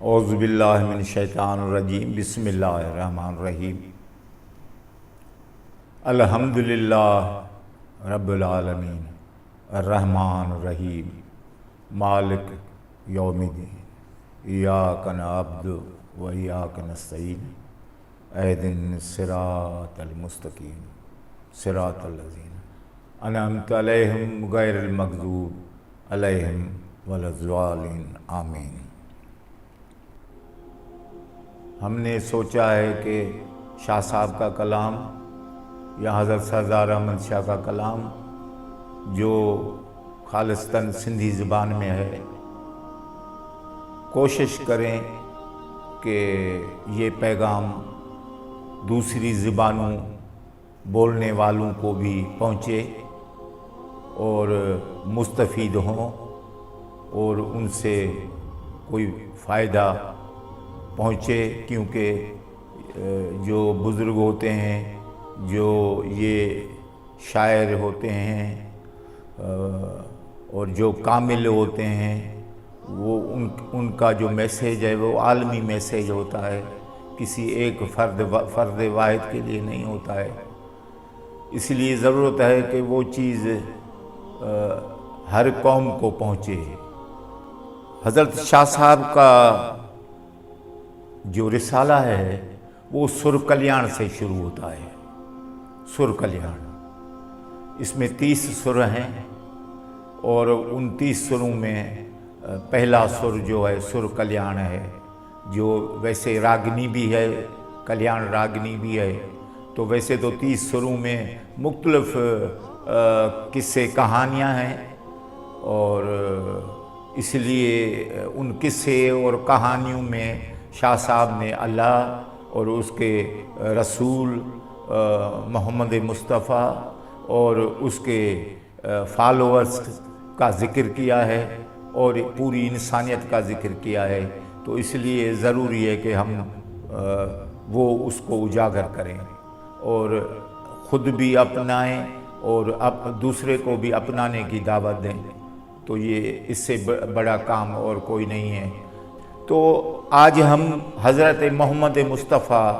اعوذ باللہ من الشیطان الرجیم بسم اللہ الرحمن الرحیم الحمدللہ رب العالمین الرحمن الرحیم مالک یوم الدین ایاک نعبد و ایاک نستعین اہدنا الصراط المستقیم صراط الذین انعمت علیہم غیر المغضوب علیہم ولا الضالین آمین۔ ہم نے سوچا ہے کہ شاہ صاحب کا کلام یا حضرت سردار احمد شاہ کا کلام جو خالصتاً سندھی زبان میں ہے، کوشش کریں کہ یہ پیغام دوسری زبانوں بولنے والوں کو بھی پہنچے اور مستفید ہوں اور ان سے کوئی فائدہ پہنچے، کیونکہ جو بزرگ ہوتے ہیں، جو یہ شاعر ہوتے ہیں اور جو کامل ہوتے ہیں، وہ ان کا جو میسیج ہے وہ عالمی میسیج ہوتا ہے، کسی ایک فرد واحد کے لیے نہیں ہوتا ہے۔ اس لیے ضرورت ہے کہ وہ چیز ہر قوم کو پہنچے۔ حضرت شاہ صاحب کا جو رسالہ ہے وہ سر کلیان سے شروع ہوتا ہے۔ سر کلیان، اس میں 30 سر ہیں اور ان 30 سروں میں پہلا سر جو ہے سر کلیان ہے، جو ویسے راگنی بھی ہے، کلیان راگنی بھی ہے۔ تو ویسے تو 30 سروں میں مختلف قصے کہانیاں ہیں، اور اس لیے ان قصے اور کہانیوں میں شاہ صاحب نے اللہ اور اس کے رسول محمد مصطفیٰ اور اس کے فالوورز کا ذکر کیا ہے اور پوری انسانیت کا ذکر کیا ہے۔ تو اس لیے ضروری ہے کہ ہم وہ اس کو اجاگر کریں اور خود بھی اپنائیں اور دوسرے کو بھی اپنانے کی دعوت دیں۔ تو یہ اس سے بڑا کام اور کوئی نہیں ہے۔ تو آج ہم حضرت محمد مصطفیٰ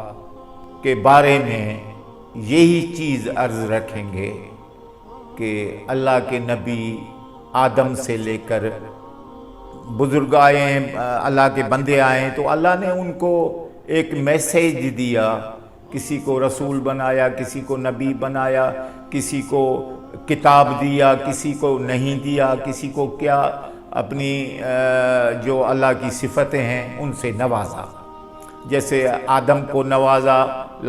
کے بارے میں یہی چیز عرض رکھیں گے کہ اللہ کے نبی آدم سے لے کر بزرگ آئے ہیں، اللہ کے بندے آئے ہیں، تو اللہ نے ان کو ایک میسیج دیا، کسی کو رسول بنایا، کسی کو نبی بنایا، کسی کو کتاب دیا، کسی کو نہیں دیا، کسی کو کیا اپنی جو اللہ کی صفتیں ہیں ان سے نوازا۔ جیسے آدم کو نوازا،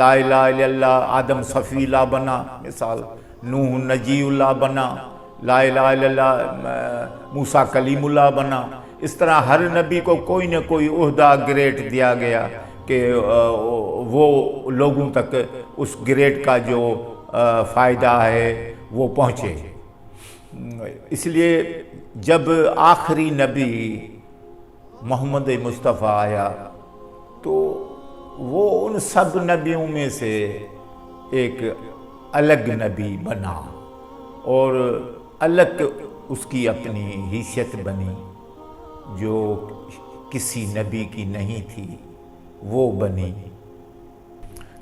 لا الہ الا اللہ، آدم صفی اللہ بنا، مثال نوح نجی اللہ بنا، لا الہ الا اللہ موسیٰ کلیم اللہ بنا۔ اس طرح ہر نبی کو کوئی نہ کوئی عہدہ گریڈ دیا گیا کہ وہ لوگوں تک اس گریڈ کا جو فائدہ ہے وہ پہنچے۔ اس لیے جب آخری نبی محمد مصطفیٰ آیا تو وہ ان سب نبیوں میں سے ایک الگ نبی بنا اور الگ اس کی اپنی حیثیت بنی، جو کسی نبی کی نہیں تھی وہ بنی۔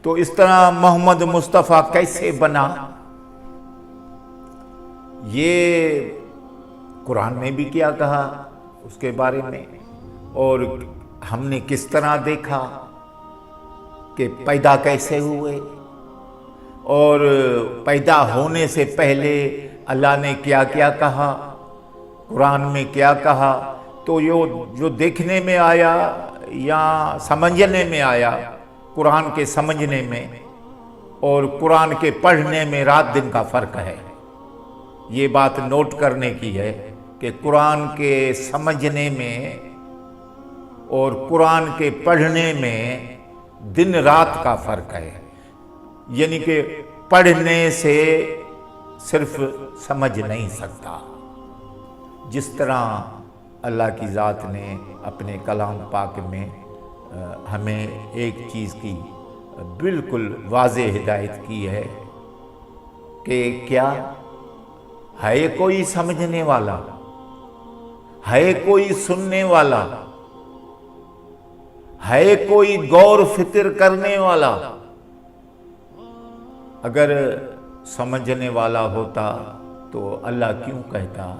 تو اس طرح محمد مصطفیٰ کیسے بنا، یہ قرآن میں بھی کیا کہا اس کے بارے میں، اور ہم نے کس طرح دیکھا کہ پیدا کیسے ہوئے، اور پیدا ہونے سے پہلے اللہ نے کیا کیا کہا، قرآن میں کیا کہا۔ تو جو دیکھنے میں آیا یا سمجھنے میں آیا، قرآن کے سمجھنے میں اور قرآن کے پڑھنے میں رات دن کا فرق ہے۔ یہ بات نوٹ کرنے کی ہے کہ قرآن کے سمجھنے میں اور قرآن کے پڑھنے میں دن رات کا فرق ہے، یعنی کہ پڑھنے سے صرف سمجھ نہیں سکتا۔ جس طرح اللہ کی ذات نے اپنے کلام پاک میں ہمیں ایک چیز کی بالکل واضح ہدایت کی ہے کہ کیا ہے کوئی سمجھنے والا، ہے کوئی سننے والا، ہے کوئی غور فکر کرنے والا؟ اگر سمجھنے والا ہوتا تو اللہ کیوں کہتا؟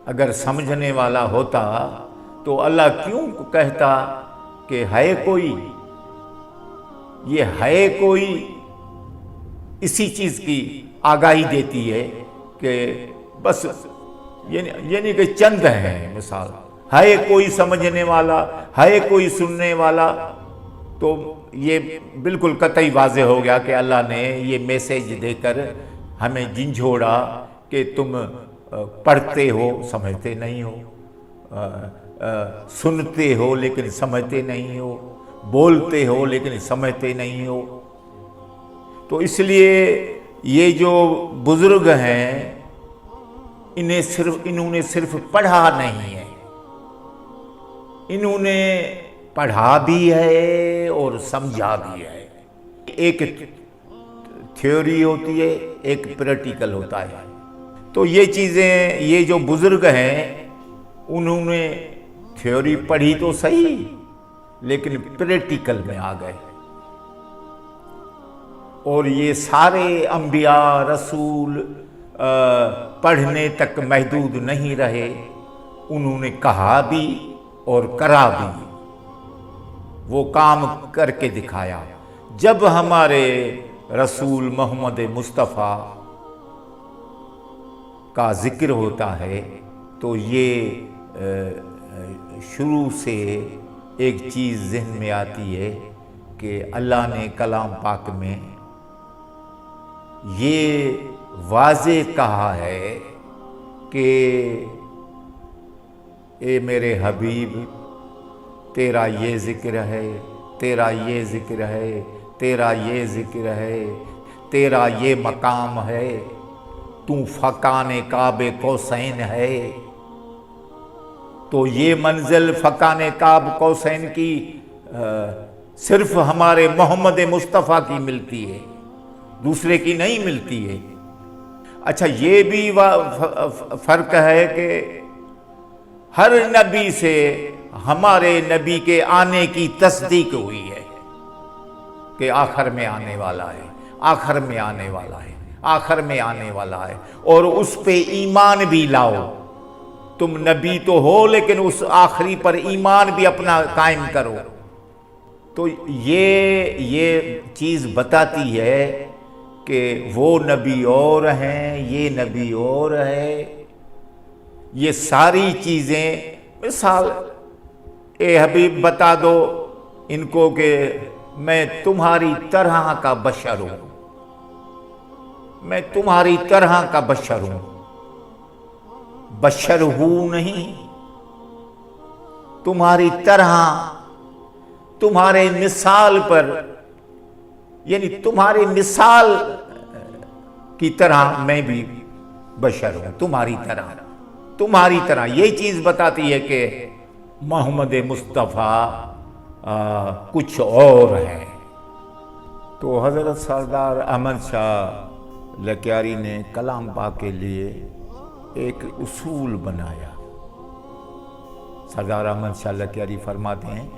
اگر سمجھنے والا ہوتا تو اللہ کیوں کہتا کہ ہے کوئی؟ یہ ہے کوئی اسی چیز کی آگاہی دیتی ہے کہ بس یعنی کہ چند ہیں مثال، ہے کوئی سمجھنے والا، ہے کوئی سننے والا، تو یہ بالکل قطعی واضح ہو گیا کہ اللہ نے یہ میسیج دے کر ہمیں جھنجھوڑا کہ تم پڑھتے ہو سمجھتے نہیں ہو، سنتے ہو لیکن سمجھتے نہیں ہو، بولتے ہو لیکن سمجھتے نہیں ہو۔ تو اس لیے یہ جو بزرگ ہیں انہوں نے صرف پڑھا نہیں ہے، انہوں نے پڑھا بھی ہے اور سمجھا بھی ہے۔ ایک تھیوری ہوتی ہے، ایک پریکٹیکل ہوتا ہے۔ تو یہ چیزیں، یہ جو بزرگ ہیں انہوں نے تھیوری پڑھی تو صحیح لیکن پریکٹیکل میں آ گئے، اور یہ سارے انبیاء رسول پڑھنے تک محدود نہیں رہے، انہوں نے کہا بھی اور کرا بھی، وہ کام کر کے دکھایا۔ جب ہمارے رسول محمد مصطفیٰ کا ذکر ہوتا ہے تو یہ شروع سے ایک چیز ذہن میں آتی ہے کہ اللہ نے کلام پاک میں یہ واضح کہا ہے کہ اے میرے حبیب تیرا یہ ذکر ہے، تیرا یہ ذکر ہے، تیرا یہ ذکر ہے، تیرا یہ مقام ہے، تو فقان قاب قوسین ہے۔ تو یہ منزل فقان قاب قوسین کی صرف ہمارے محمد مصطفیٰ کی ملتی ہے، دوسرے کی نہیں ملتی ہے۔ اچھا یہ بھی فرق ہے کہ ہر نبی سے ہمارے نبی کے آنے کی تصدیق ہوئی ہے کہ آخر میں آنے والا ہے، آخر میں آنے والا ہے، آخر میں آنے والا ہے، اور اس پہ ایمان بھی لاؤ۔ تم نبی تو ہو لیکن اس آخری پر ایمان بھی اپنا قائم کرو۔ تو یہ چیز بتاتی ہے کہ وہ نبی اور ہیں، یہ نبی اور ہے۔ یہ ساری چیزیں، مثال اے حبیب بتا دو ان کو کہ میں تمہاری طرح کا بشر ہوں، میں تمہاری طرح کا بشر ہوں، بشر ہوں نہیں، تمہاری طرح، تمہارے مثال پر، یعنی تمہاری مثال کی طرح میں بھی بشر ہوں، تمہاری طرح، تمہاری طرح۔ یہ چیز بتاتی ہے کہ محمد مصطفیٰ کچھ اور ہے۔ تو حضرت سردار احمد شاہ لکیاری نے کلام پاک کے لیے ایک اصول بنایا۔ سردار احمد شاہ لکیاری فرماتے ہیں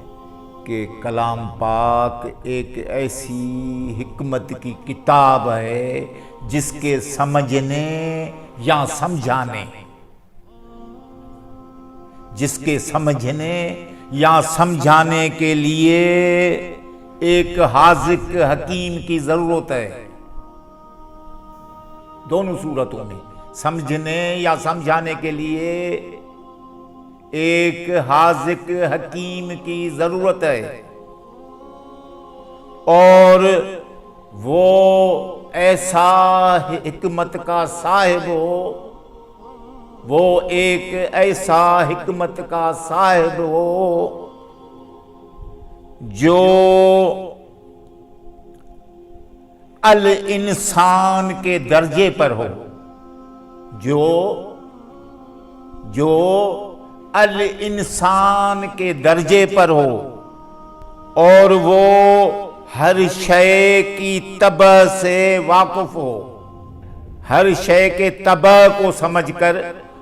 کہ کلام پاک ایک ایسی حکمت کی کتاب ہے جس کے سمجھنے یا سمجھانے، جس کے سمجھنے یا سمجھانے کے لیے ایک حاذق حکیم کی ضرورت ہے۔ دونوں صورتوں میں سمجھنے یا سمجھانے کے لیے ایک حاذق حکیم کی ضرورت ہے، اور وہ ایسا حکمت کا صاحب ہو، وہ ایک ایسا حکمت کا صاحب ہو جو الانسان کے درجے پر ہو، جو الانسان کے درجے پر ہو، اور وہ ہر شے کی طبع سے واقف ہو، ہر شے کے طبع کو سمجھ کر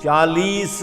40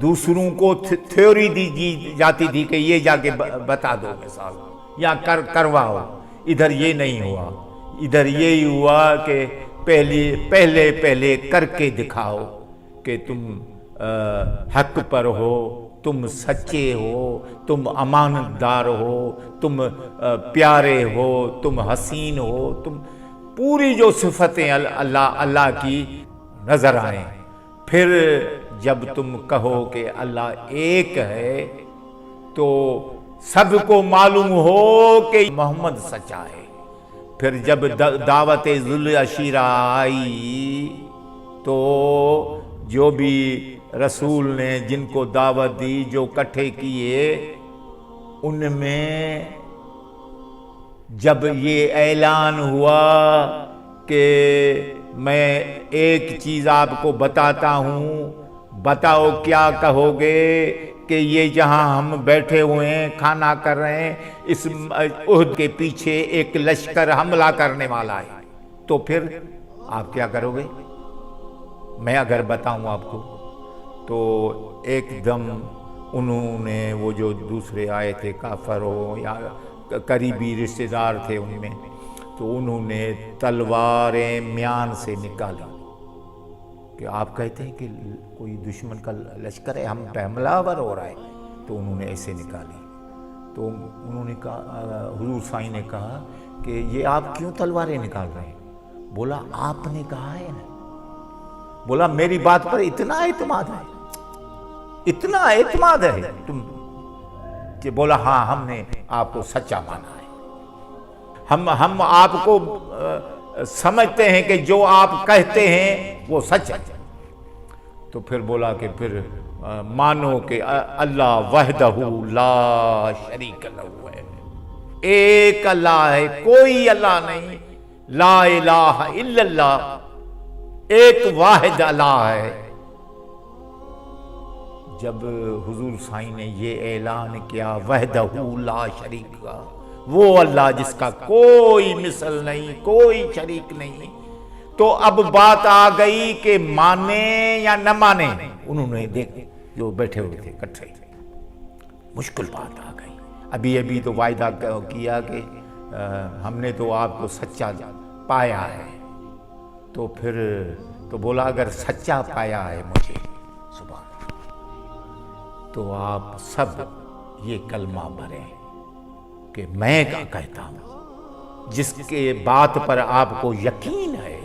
دوسروں کو تھیوری دی جاتی تھی کہ یہ جا کے بتا دو مثال یا کرواؤ. ادھر یہ نہیں ہوا. ادھر یہی ہوا کہ پہلے کر کے دکھاؤ کہ تم حق پر ہو، تم سچے ہو، تم امانت دار ہو، تم پیارے ہو، تم حسین ہو، تم پوری جو صفتیں اللہ کی نظر آئیں. پھر جب تم کہو کہ اللہ ایک ہے تو سب کو معلوم ہو کہ محمد سچا ہے. پھر جب دعوت ذوالعشیرہ آئی تو جو بھی رسول نے جن کو دعوت دی، جو کٹھے کیے، ان میں جب یہ اعلان ہوا کہ میں ایک چیز آپ کو بتاتا ہوں، بتاؤ کیا کہو گے، کہ یہ جہاں ہم بیٹھے ہوئے ہیں کھانا کر رہے ہیں، اس احد کے پیچھے ایک لشکر حملہ کرنے والا ہے، تو پھر آپ کیا کرو گے؟ میں اگر بتاؤں آپ کو تو ایک دم انہوں نے وہ جو دوسرے آئے تھے کافر ہو یا قریبی رشتہ دار تھے ان میں، تو انہوں نے تلواریں میان سے نکالی کہ آپ کہتے ہیں کہ کوئی دشمن کا لشکر ہے، ہم پہ حملہ آور ہو رہا ہے. تو انہوں نے ایسے نکالی. تو انہوں نے کہا، حضور سائیں نے کہا کہ یہ آپ کیوں تلواریں نکال رہے ہیں؟ بولا آپ نے کہا ہے نا. بولا میری بات پر اتنا اعتماد ہے، اتنا اعتماد ہے تم کہ بولا ہاں ہم نے آپ کو سچا مانا ہے، ہم آپ کو سمجھتے ہیں کہ جو آپ کہتے ہیں وہ سچ ہے. تو پھر بولا کہ پھر مانو کہ اللہ وحدہ لا شریک لہ ہے، ایک اللہ ہے، کوئی اللہ نہیں، لا الہ الا اللہ، ایک واحد اللہ ہے. جب حضور سائیں نے یہ اعلان کیا وحدہ لا شریک کا، وہ اللہ جس کا کوئی مثل نہیں، کوئی شریک نہیں، تو اب بات آ گئی کہ مانے یا نہ مانے. انہوں نے دیکھ جو بیٹھے ہوئے تھے کٹھے، مشکل بات آ گئی. ابھی تو وعدہ کیا کہ ہم نے تو آپ کو سچا پایا ہے. تو پھر تو بولا اگر سچا پایا ہے مجھے سبحان، تو آپ سب یہ کلمہ بھریں کہ میں کیا کہتا ہوں، جس کے بات پر آپ کو یقین ہے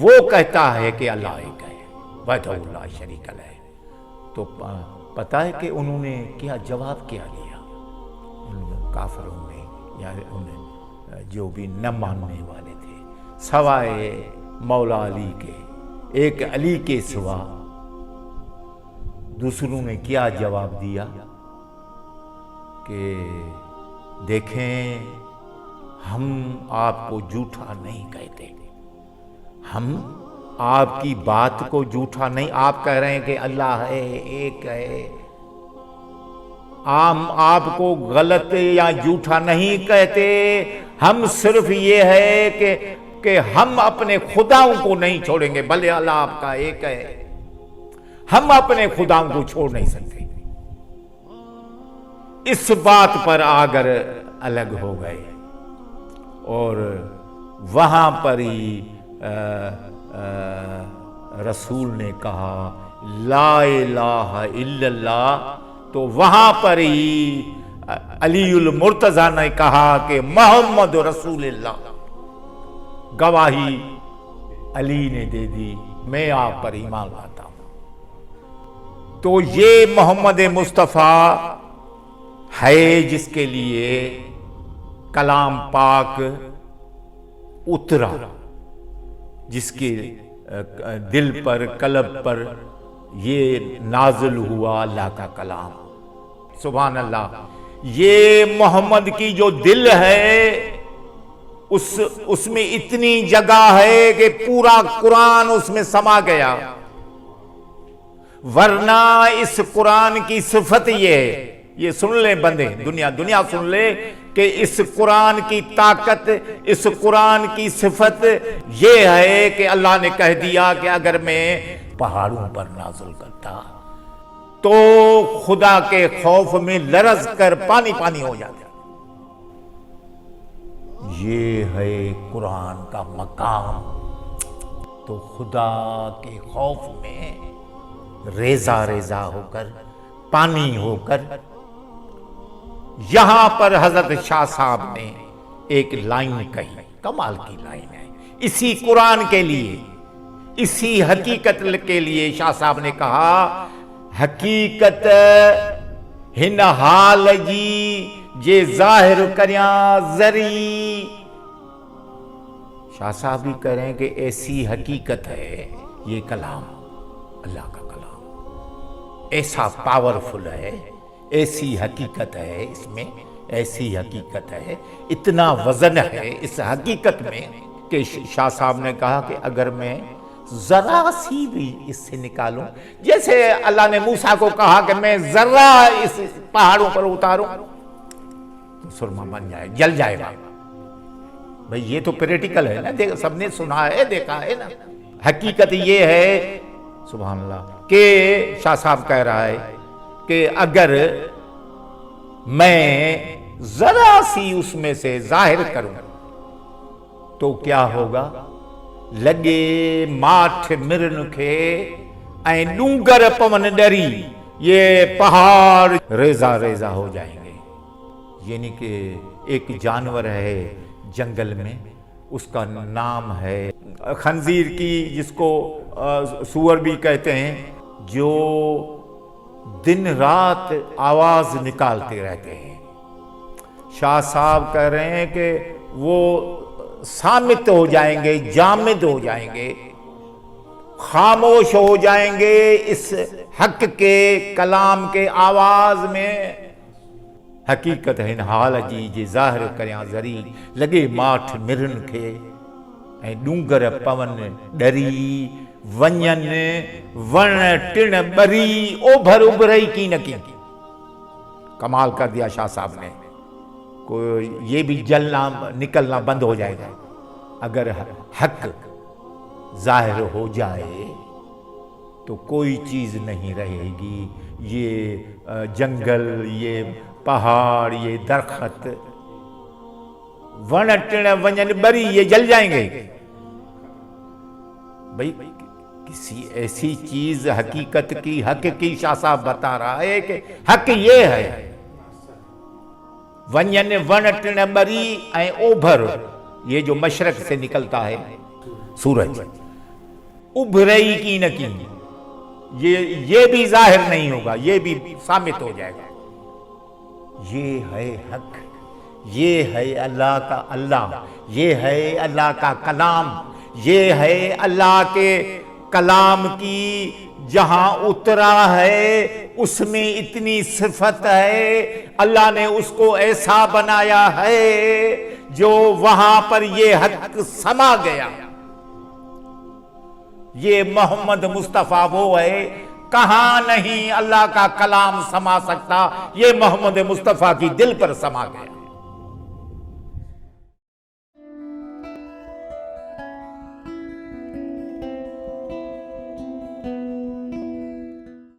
وہ کہتا ہے کہ اللہ ایک ہے، وحدہ لا شریک لہ. تو پتہ ہے کہ انہوں نے کیا جواب کیا لیا کافروں نے یا انہیں جو بھی نہ ماننے والے تھے، سوائے مولا علی کے، ایک علی کے سوا دوسروں نے کیا جواب دیا کہ دیکھیں ہم آپ کو جھوٹا نہیں کہتے، ہم آپ کی بات کو جھوٹا نہیں، آپ کہہ رہے ہیں کہ اللہ ہے، ایک ہے، ہم آپ کو غلط یا جھوٹا نہیں کہتے، ہم صرف یہ ہے کہ ہم اپنے خداؤں کو نہیں چھوڑیں گے، بھلے اللہ آپ کا ایک ہے، ہم اپنے خداؤں کو چھوڑ نہیں سکتے. اس بات پر آگر الگ ہو گئے اور وہاں پر ہی رسول نے کہا لا الہ الا اللہ. تو وہاں پر ہی علی المرتضیٰ نے کہا کہ محمد رسول اللہ. گواہی علی نے دے دی، میں آپ پر ایمان لاتا ہوں. تو یہ محمد مصطفیٰ ہے جس کے لیے کلام پاک اترا، جس کے دل پر قلب پر یہ نازل ہوا اللہ کا کلام. سبحان اللہ. یہ محمد کی جو دل ہے اس میں اتنی جگہ ہے کہ پورا قرآن اس میں سما گیا، ورنہ اس قرآن کی صفت یہ ہے، یہ سن لیں بندے، دنیا سن لے کہ اس قرآن کی طاقت، اس قرآن کی صفت یہ ہے کہ اللہ نے کہہ دیا کہ اگر میں پہاڑوں پر نازل کرتا تو خدا کے خوف میں لرز کر پانی پانی ہو جاتا ہے۔ یہ ہے قرآن کا مقام، تو خدا کے خوف میں ریزہ ریزہ ہو کر، پانی ہو کر۔ یہاں پر حضرت شاہ صاحب نے ایک لائن کہی، کمال کی لائن ہے، اسی قرآن کے لیے، اسی حقیقت کے لیے شاہ صاحب نے کہا، حقیقت ہن حال جی جے ظاہر کریاں زری۔ شاہ صاحب بھی کہہ رہے ہیں کہ ایسی حقیقت ہے یہ کلام، اللہ کا کلام ایسا پاورفل ہے، ایسی حقیقت ہے اس میں، ایسی حقیقت ہے، اتنا وزن ہے اس حقیقت میں کہ شاہ صاحب نے کہا کہ اگر میں ذرا سی بھی اس سے نکالوں، جیسے اللہ نے موسیٰ کو کہا کہ میں ذرا اس پہاڑوں پر اتاروں تو سرما بن جائے، جل جائے گا۔ بھئی یہ تو پریکٹیکل ہے نا، سب نے سنا ہے، دیکھا ہے نا۔ حقیقت یہ ہے، سبحان اللہ، کہ شاہ صاحب کہہ رہا ہے کہ اگر میں ذرا سی اس میں سے ظاہر کروں تو کیا ہوگا؟ لگے ماٹھ مرن کے اے ڈونگر پون ڈری، یہ پہاڑ ریزہ ریزہ ہو جائیں گے۔ یعنی کہ ایک جانور ہے جنگل میں، اس کا نام ہے خنزیر کی، جس کو سور بھی کہتے ہیں، جو دن رات آواز نکالتے رہتے ہیں۔ شاہ صاحب کہہ رہے ہیں کہ وہ صامت ہو جائیں گے، جامد ہو جائیں گے، خاموش ہو جائیں گے اس حق کے کلام کے آواز میں۔ حقیقت ہے حال جی جے ظاہر کریاں زری، لگے ماٹھ مرن کے اے ڈونگر پون ڈری، ونجن ون ٹن بری، اوبھر ابھرئی کی نہ کی۔ کمال کر دیا شاہ صاحب نے، کوئی یہ بھی جلنا نکلنا بند ہو جائے گا اگر حق ظاہر ہو جائے تو کوئی چیز نہیں رہے گی۔ یہ جنگل، یہ پہاڑ، یہ درخت، ون ٹن ونجن بری، یہ جل جائیں گے۔ بھئی کسی ایسی چیز حقیقت کی، حق کی شاہ صاحب بتا رہا ہے کہ حق یہ ہے، ونجن ون ٹن بری اے اوبھر، یہ جو مشرق سے نکلتا ہے سورج، ابھرئی کی نہ کی، یہ بھی ظاہر نہیں ہوگا، یہ بھی صامت ہو جائے گا۔ یہ ہے حق، یہ ہے اللہ کا اللہ، یہ ہے اللہ کا کلام، یہ ہے اللہ کے کلام کی جہاں اترا ہے اس میں اتنی صفت ہے، اللہ نے اس کو ایسا بنایا ہے جو وہاں پر یہ حق سما گیا۔ یہ محمد مصطفیٰ وہ ہے، کہاں نہیں اللہ کا کلام سما سکتا، یہ محمد مصطفیٰ کی دل پر سما گیا۔